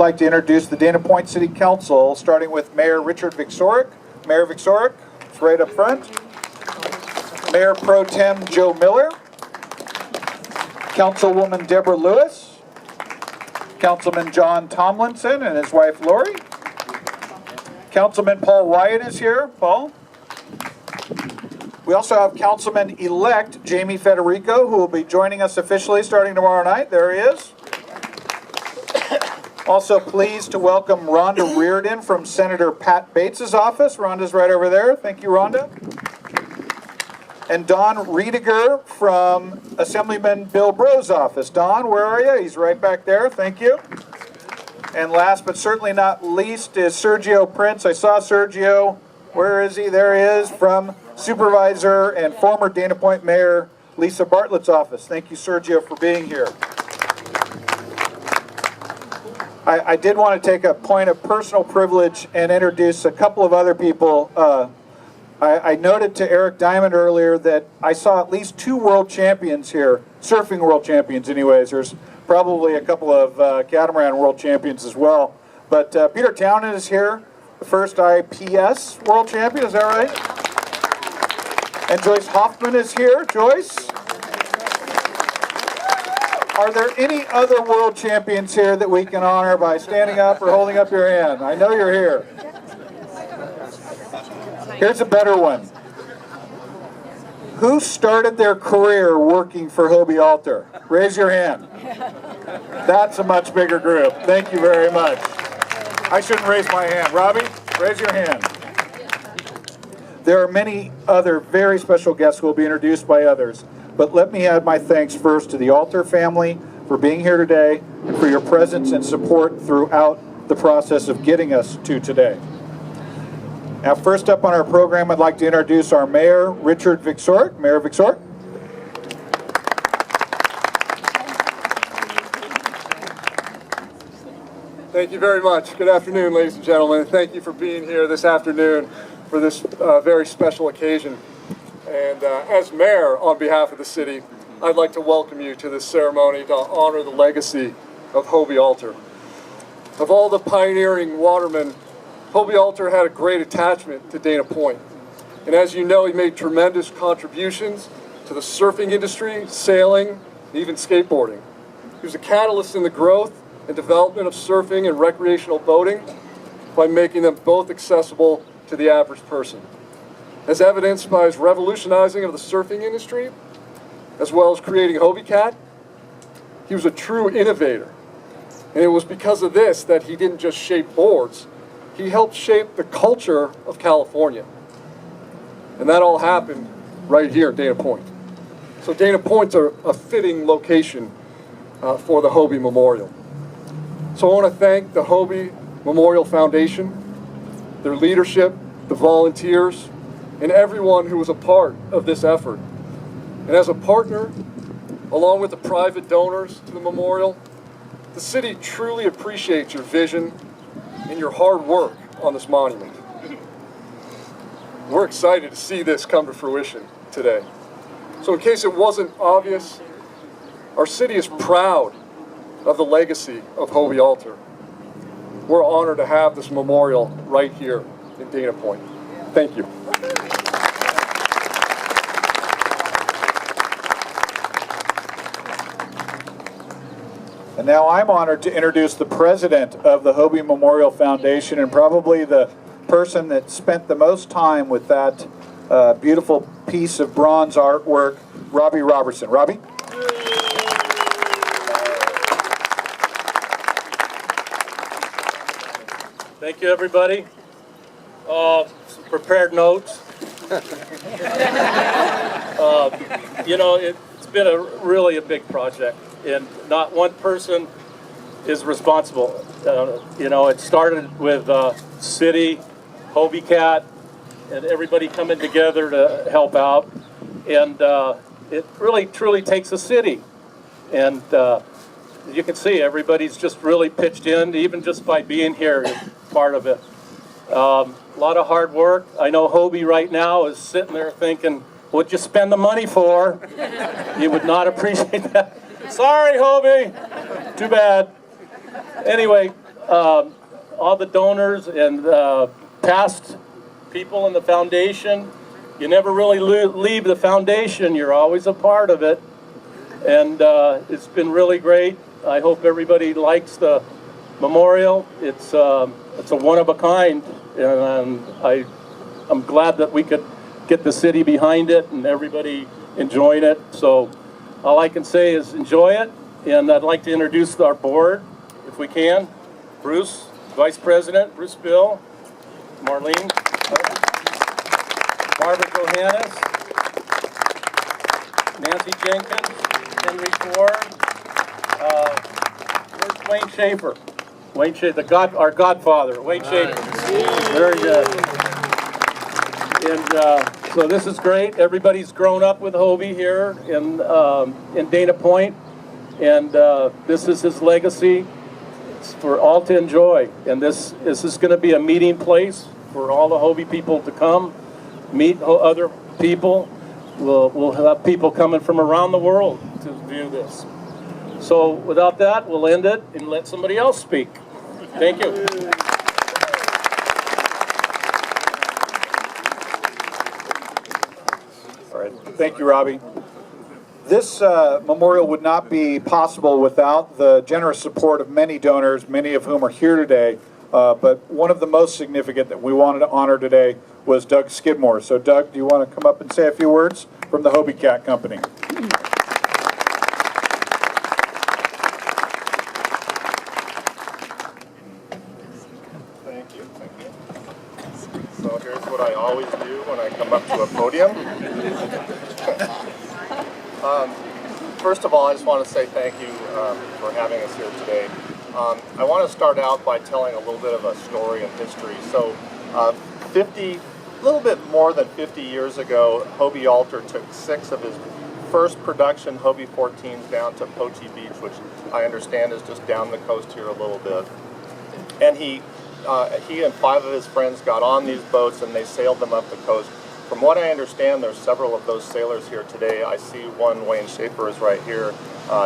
like to introduce the Dana Point City Council, starting with Mayor Richard Viczorek. Mayor Viczorek, it's right up front. Mayor Pro Tem Joe Miller. Councilwoman Deborah Lewis. Councilman John Tomlinson and his wife Lori. Councilman Paul Wyatt is here. Paul. We also have Councilman-elect Jamie Federico, who will be joining us officially starting tomorrow night. There he is. Also pleased to welcome Rhonda Reardon from Senator Pat Bates's office. Rhonda's right over there. Thank you, Rhonda. And Don Riediger from Assemblyman Bill Bro's office. Don, where are you? He's right back there. Thank you. And last but certainly not least is Sergio Prince. I saw Sergio. Where is he? There he is, from Supervisor and former Dana Point Mayor Lisa Bartlett's office. Thank you, Sergio, for being here. I did want to take a point of personal privilege and introduce a couple of other people. I noted to Eric Diamond earlier that I saw at least 2 world champions here, surfing world champions anyways. There's probably a couple of catamaran world champions as well. But Peter Townend is here, the first IPS world champion, is that right? And Joyce Hoffman is here. Joyce? Are there any other world champions here that we can honor by standing up or holding up your hand? I know you're here. Here's a better one. Who started their career working for Hobie Alter? Raise your hand. That's a much bigger group. Thank you very much. I shouldn't raise my hand. Robbie, raise your hand. There are many other very special guests who will be introduced by others, but let me add my thanks first to the Alter family for being here today and for your presence and support throughout the process of getting us to today. Now, first up on our program, I'd like to introduce our Mayor, Richard Viczorek. Mayor Viczorek. Thank you very much. Good afternoon, ladies and gentlemen. Thank you for being here this afternoon for this very special occasion. And as mayor, on behalf of the city, I'd like to welcome you to this ceremony to honor the legacy of Hobie Alter. Of all the pioneering watermen, Hobie Alter had a great attachment to Dana Point. And as you know, he made tremendous contributions to the surfing industry, sailing, and even skateboarding. He was a catalyst in the growth and development of surfing and recreational boating by making them both accessible to the average person. As evidenced by his revolutionizing of the surfing industry, as well as creating Hobie Cat, he was a true innovator. And it was because of this that he didn't just shape boards, he helped shape the culture of California. And that all happened right here at Dana Point. So Dana Point's a fitting location for the Hobie Memorial. So I want to thank the Hobie Memorial Foundation, their leadership, the volunteers, and everyone who was a part of this effort. And as a partner, along with the private donors to the memorial, the city truly appreciates your vision and your hard work on this monument. We're excited to see this come to fruition today. So in case it wasn't obvious, our city is proud of the legacy of Hobie Alter. We're honored to have this memorial right here in Dana Point. Thank you. And now I'm honored to introduce the president of the Hobie Memorial Foundation and probably the person that spent the most time with that beautiful piece of bronze artwork, Robbie Robertson. Robbie? Thank you, everybody. Some prepared notes. You know, it's been really a big project, and not one person is responsible. You know, it started with city, Hobie Cat, and everybody coming together to help out. And it really, truly takes a city. And you can see everybody's just really pitched in, even just by being here is part of it. A lot of hard work. I know Hobie right now is sitting there thinking, what'd you spend the money for? You would not appreciate that. Sorry, Hobie. Too bad. Anyway, all the donors and past people in the foundation. You never really leave the foundation. You're always a part of it. And it's been really great. I hope everybody likes the memorial. It's a one-of-a-kind, and I'm glad that we could get the city behind it and everybody enjoying it. So all I can say is enjoy it, and I'd like to introduce our board, if we can. Bruce, Vice President, Bruce Bill, Marlene, Barbara Johannes, Nancy Jenkins, Henry Ford, where's Wayne Schaefer? Wayne Schaefer, our godfather, Wayne Schaefer. Very good. And so this is great. Everybody's grown up with Hobie here in Dana Point, and this is his legacy. It's for all to enjoy. And this is going to be a meeting place for all the Hobie people to come, meet other people. We'll have people coming from around the world to view this. So without that, we'll end it and let somebody else speak. Thank you. All right. Thank you, Robbie. This memorial would not be possible without the generous support of many donors, many of whom are here today. But one of the most significant that we wanted to honor today was Doug Skidmore. So Doug, do you want to come up and say a few words from the Hobie Cat Company? Thank you. So here's what I always do when I come up to a podium. First of all, I just want to say thank you for having us here today. I want to start out by telling a little bit of a story and history. So a little bit more than 50 years ago, Hobie Alter took 6 of his first production Hobie 14s down to Poche Beach, which I understand is just down the coast here a little bit. And he and 5 of his friends got on these boats and they sailed them up the coast. From what I understand, there's several of those sailors here today. I see one, Wayne Schaefer, is right here.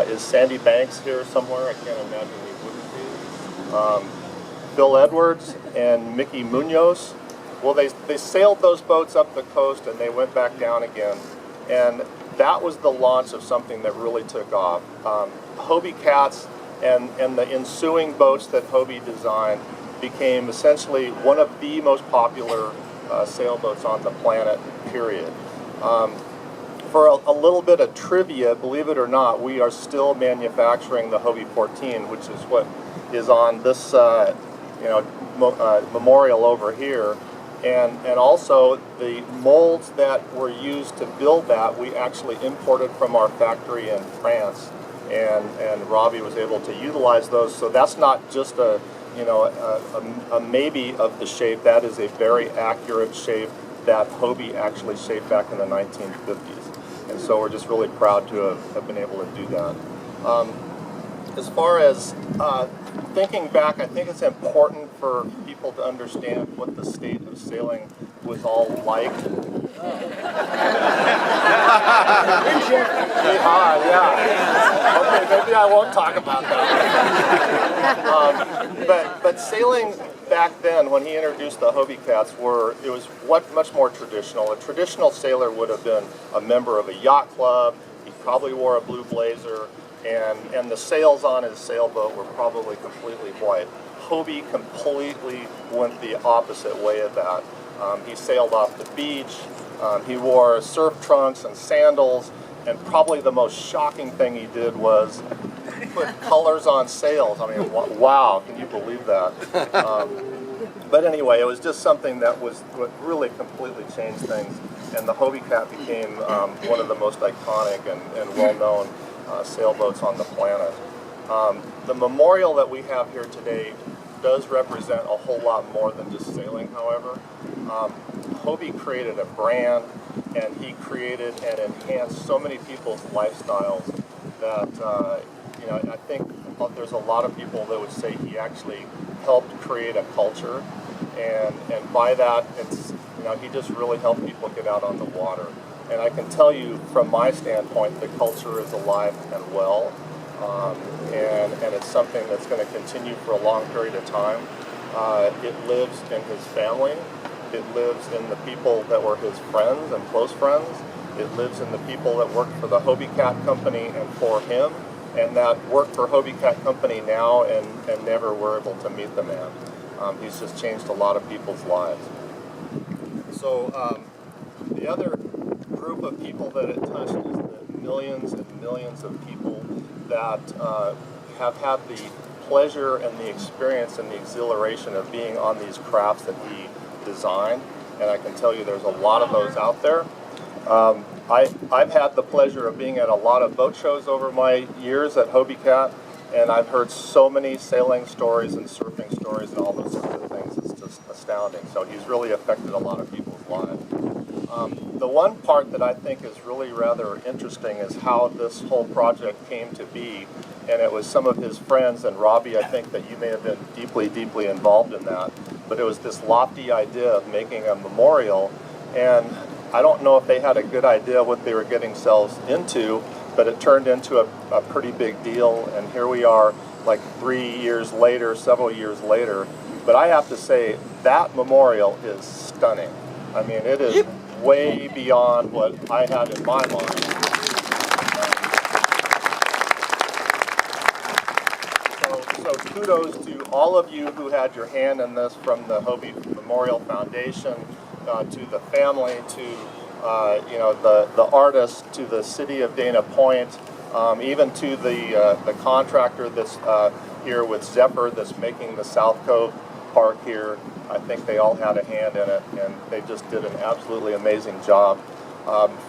Is Sandy Banks here somewhere? I can't imagine he wouldn't be. Bill Edwards and Mickey Munoz. Well, they sailed those boats up the coast and they went back down again. And that was the launch of something that really took off. Hobie Cats and the ensuing boats that Hobie designed became essentially one of the most popular sailboats on the planet, period. For a little bit of trivia, believe it or not, we are still manufacturing the Hobie 14, which is what is on this memorial over here. And also the molds that were used to build that, we actually imported from our factory in France, and Robbie was able to utilize those. So that's not just a maybe of the shape. That is a very accurate shape that Hobie actually shaped back in the 1950s. And so we're just really proud to have been able to do that. As far as thinking back, I think it's important for people to understand what the state of sailing was all like. Yeah. Okay, maybe I won't talk about that. But sailing back then, when he introduced the Hobie Cats, it was much more traditional. A traditional sailor would have been a member of a yacht club. He probably wore a blue blazer, and the sails on his sailboat were probably completely white. Hobie completely went the opposite way of that. He sailed off the beach. He wore surf trunks and sandals, and probably the most shocking thing he did was put colors on sails. I mean, wow, can you believe that? But anyway, it was just something that really completely changed things, and the Hobie Cat became one of the most iconic and well-known sailboats on the planet. The memorial that we have here today does represent a whole lot more than just sailing, however. Hobie created a brand, and he created and enhanced so many people's lifestyles that I think there's a lot of people that would say he actually helped create a culture, and by that it's he just really helped people get out on the water. And I can tell you from my standpoint, the culture is alive and well, and it's something that's going to continue for a long period of time. It lives in his family. It lives in the people that were his friends and close friends. It lives in the people that worked for the Hobie Cat Company and for him, and that work for Hobie Cat Company now and never were able to meet the man. He's just changed a lot of people's lives. So the other group of people that it touched is the millions and millions of people that have had the pleasure and the experience and the exhilaration of being on these crafts that he designed, and I can tell you there's a lot of those out there. I've had the pleasure of being at a lot of boat shows over my years at Hobie Cat, and I've heard so many sailing stories and surfing stories and all those sorts of things. It's just astounding. So he's really affected a lot of people's lives. The one part that I think is really rather interesting is how this whole project came to be, and it was some of his friends, and Robbie, I think that you may have been deeply, deeply involved in that, but it was this lofty idea of making a memorial, and I don't know if they had a good idea what they were getting themselves into, but it turned into a pretty big deal, and here we are like 3 years later, several years later. But I have to say, that memorial is stunning. I mean, it is way beyond what I had in my mind. So kudos to all of you who had your hand in this, from the Hobie Memorial Foundation, to the family, to you know, the artists, to the city of Dana Point, even to the contractor that's here with Zephyr that's making the South Cove Park here. I think they all had a hand in it, and they just did an absolutely amazing job.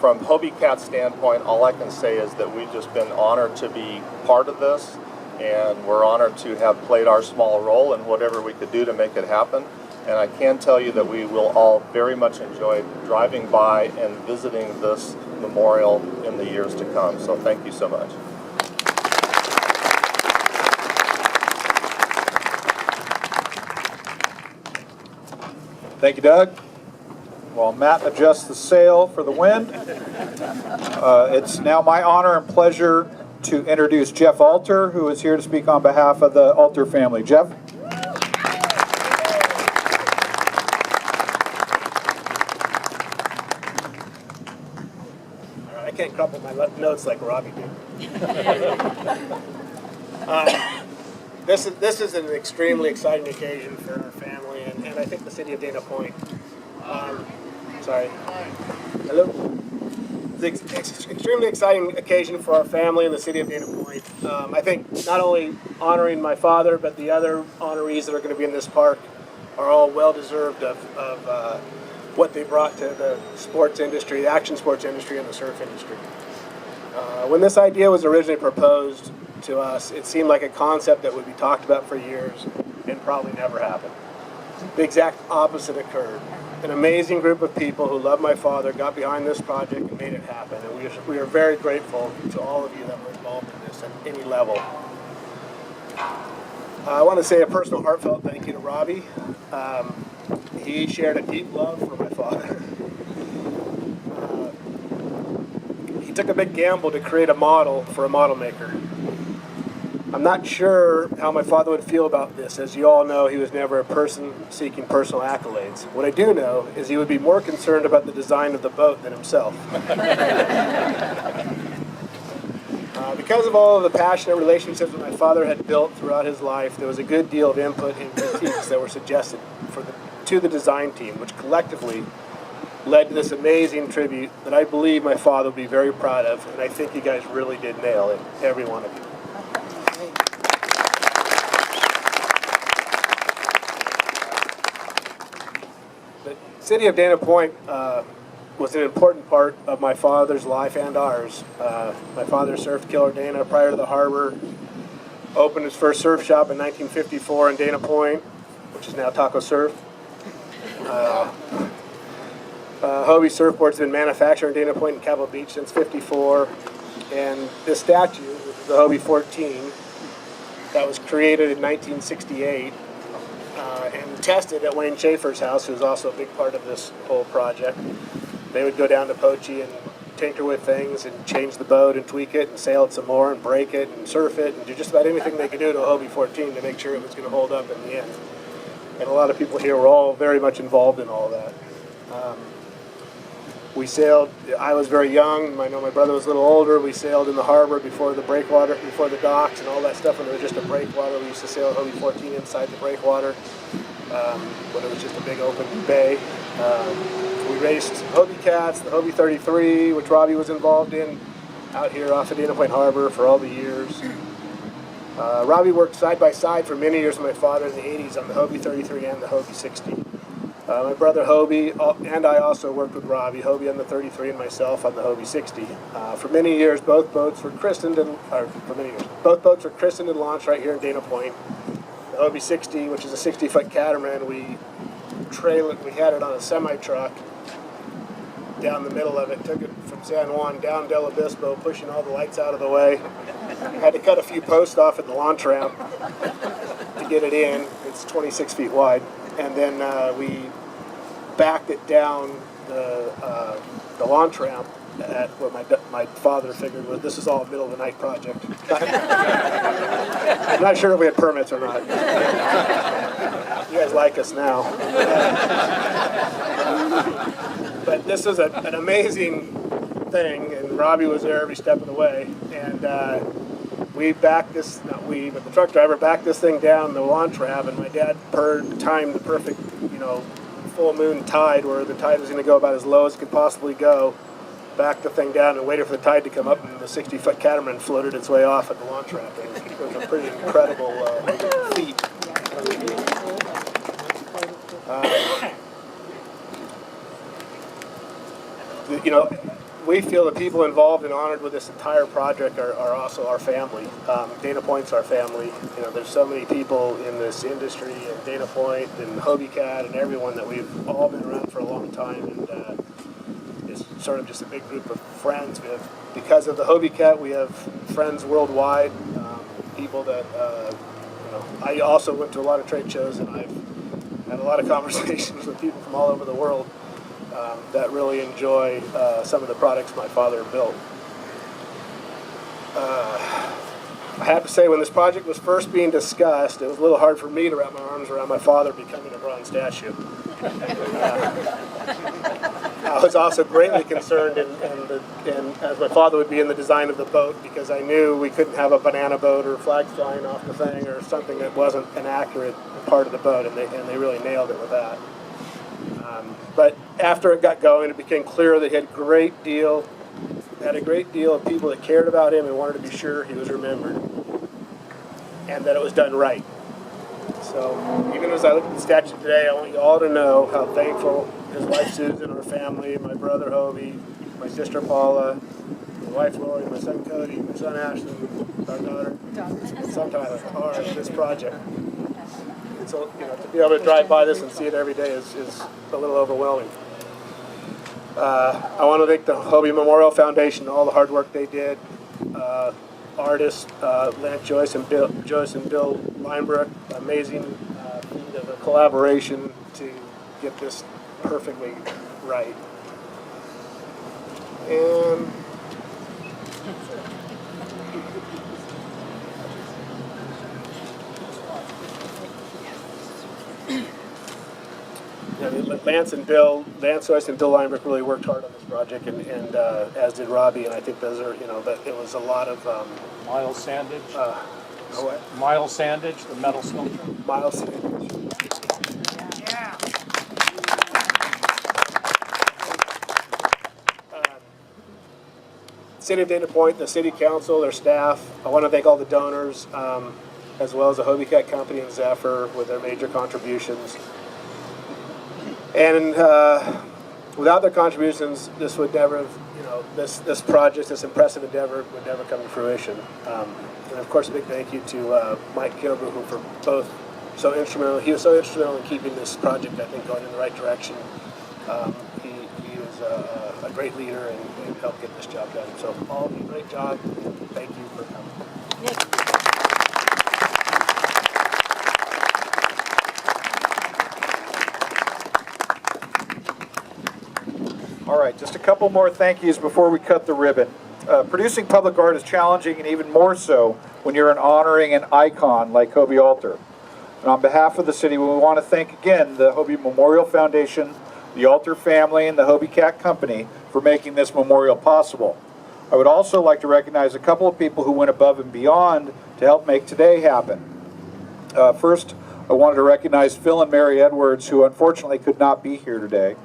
From Hobie Cat's standpoint, all I can say is that we've just been honored to be part of this, and we're honored to have played our small role in whatever we could do to make it happen. And I can tell you that we will all very much enjoy driving by and visiting this memorial in the years to come. So thank you so much. Thank you, Doug. While Matt adjusts the sail for the wind, it's now my honor and pleasure to introduce Jeff Alter, who is here to speak on behalf of the Alter family. Jeff? I can't crumple my notes like Robbie did. This is an extremely exciting occasion for our family, and I think the city of Dana Point. Sorry. Hello. It's an extremely exciting occasion for our family and the city of Dana Point. I think not only honoring my father, but the other honorees that are going to be in this park are all well deserved of what they brought to the sports industry, the action sports industry, and the surf industry. When this idea was originally proposed to us, it seemed like a concept that would be talked about for years and probably never happened. The exact opposite occurred. An amazing group of people who loved my father got behind this project and made it happen. And we are very grateful to all of you that were involved in this at any level. I want to say a personal heartfelt thank you to Robbie. He shared a deep love for my father. He took a big gamble to create a model for a model maker. I'm not sure how my father would feel about this. As you all know, he was never a person seeking personal accolades. What I do know is he would be more concerned about the design of the boat than himself. Because of all of the passionate relationships that my father had built throughout his life, there was a good deal of input and critiques that were suggested to the design team, which collectively led to this amazing tribute that I believe my father will be very proud of, and I think you guys really did nail it, every one of you. The city of Dana Point was an important part of my father's life and ours. My father surfed Killer Dana prior to the harbor, opened his first surf shop in 1954 in Dana Point, which is now Taco Surf. Hobie surfboards have been manufactured in Dana Point and Cabo Beach since '54, and this statue, which is the Hobie 14, that was created in 1968 and tested at Wayne Schaefer's house, who's also a big part of this whole project. They would go down to Pochi and tinker with things and change the boat and tweak it and sail it some more and break it and surf it and do just about anything they could do to a Hobie 14 to make sure it was going to hold up in the end. And a lot of people here were all very much involved in all that. We sailed, I was very young, I know my brother was a little older, we sailed in the harbor before the breakwater, before the docks and all that stuff when it was just a breakwater. We used to sail Hobie 14 inside the breakwater when it was just a big open bay. We raced Hobie Cats, the Hobie 33, which Robbie was involved in, out here off of Dana Point Harbor for all the years. Robbie worked side by side for many years with my father in the 80s on the Hobie 33 and the Hobie 60. My brother Hobie and I also worked with Robbie, Hobie on the 33 and myself on the Hobie 60. For many years, both boats were christened and launched right here in Dana Point. The Hobie 60, which is a 60-foot catamaran, we had it on a semi-truck down the middle of it, took it from San Juan down Del Obispo, pushing all the lights out of the way. Had to cut a few posts off at the launch ramp to get it in. It's 26 feet wide. And then we backed it down the launch ramp at what my father figured was this is all a middle of the night project. I'm not sure if we had permits or not. You guys like us now. But this was an amazing thing, and Robbie was there every step of the way. And we backed this, not we, but the truck driver backed this thing down the launch ramp, and my dad timed the perfect, full moon tide where the tide was going to go about as low as it could possibly go. Backed the thing down and waited for the tide to come up, and the 60-foot catamaran floated its way off at the launch ramp. It was a pretty incredible feat. We feel the people involved and honored with this entire project are also our family. Dana Point's our family. There's so many people in this industry, and Dana Point and Hobie Cat and everyone that we've all been around for a long time, and it's sort of just a big group of friends. Because of the Hobie Cat, we have friends worldwide, people that, I also went to a lot of trade shows, and I've had a lot of conversations with people from all over the world that really enjoy some of the products my father built. I have to say, when this project was first being discussed, it was a little hard for me to wrap my arms around my father becoming a bronze statue. I was also greatly concerned, and as my father would be in the design of the boat, because I knew we couldn't have a banana boat or flags flying off the thing or something that wasn't an accurate part of the boat, and they really nailed it with that. But after it got going, it became clear that he had a great deal of people that cared about him and wanted to be sure he was remembered, and that it was done right. So even as I look at the statue today, I want you all to know how thankful his wife Susan, our family, my brother Hobie, my sister Paula, my wife Lori, my son Cody, my son Ashton, our daughter, son Tyler, are in this project. So, to be able to drive by this and see it every day is a little overwhelming. I want to thank the Hobie Memorial Foundation, all the hard work they did. Artists, Lance Joyce and Bill Leinbrook, amazing feat of a collaboration to get this perfectly right. And Lance Joyce and Bill Leinbrook really worked hard on this project, and as did Robbie, and I think those are, that it was a lot of Miles Sandage. what? Miles Sandage, the metal sculpture. Miles Sandage. Yeah. City of Dana Point, the City Council, their staff. I want to thank all the donors, as well as the Hobie Cat Company and Zephyr with their major contributions. And without their contributions, this would never have, this project, this impressive endeavor would never come to fruition. And of course, a big thank you to Mike Kilbrew, who for both he was so instrumental in keeping this project, I think, going in the right direction. He was a great leader and helped get this job done. So all of you, great job. Thank you for coming. All All right, just a couple more thank yous before we cut the ribbon. Producing public art is challenging, and even more so when you're honoring an icon like Hobie Alter. And on behalf of the city, we want to thank again the Hobie Memorial Foundation, the Alter family, and the Hobie Cat Company for making this memorial possible. I would also like to recognize a couple of people who went above and beyond to help make today happen. First, I wanted to recognize Phil and Mary Edwards, who unfortunately could not be here today.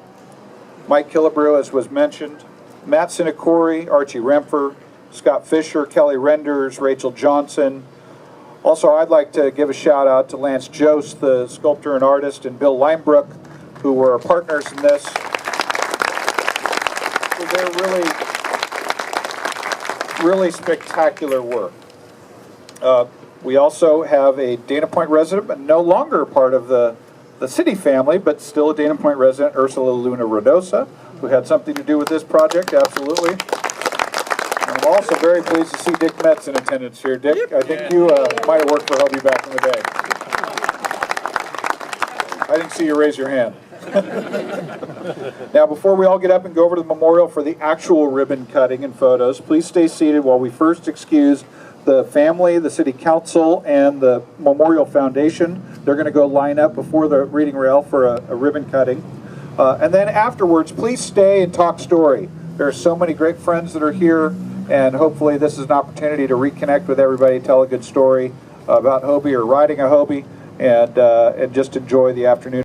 Mike Killebrew, as was mentioned, Matt Sinacori, Archie Rempfer, Scott Fisher, Kelly Renders, Rachel Johnson. Also, I'd like to give a shout out to Lance Jost, the sculptor and artist, and Bill Limebrook, who were partners in this. So they're really spectacular work. We also have a Dana Point resident, but no longer part of the city family, but still a Dana Point resident, Ursula Luna Rodosa, who had something to do with this project, absolutely. And I'm also very pleased to see Dick Metz in attendance here. Dick, I think you might have worked for Hobie back in the day. I didn't see you raise your hand. Now, before we all get up and go over to the memorial for the actual ribbon cutting and photos, please stay seated while we first excuse the family, the city council, and the Memorial Foundation. They're going to go line up before the reading rail for a ribbon cutting. And then afterwards, please stay and talk story. There are so many great friends that are here, and hopefully this is an opportunity to reconnect with everybody, tell a good story about Hobie or riding a Hobie, and just enjoy the afternoon.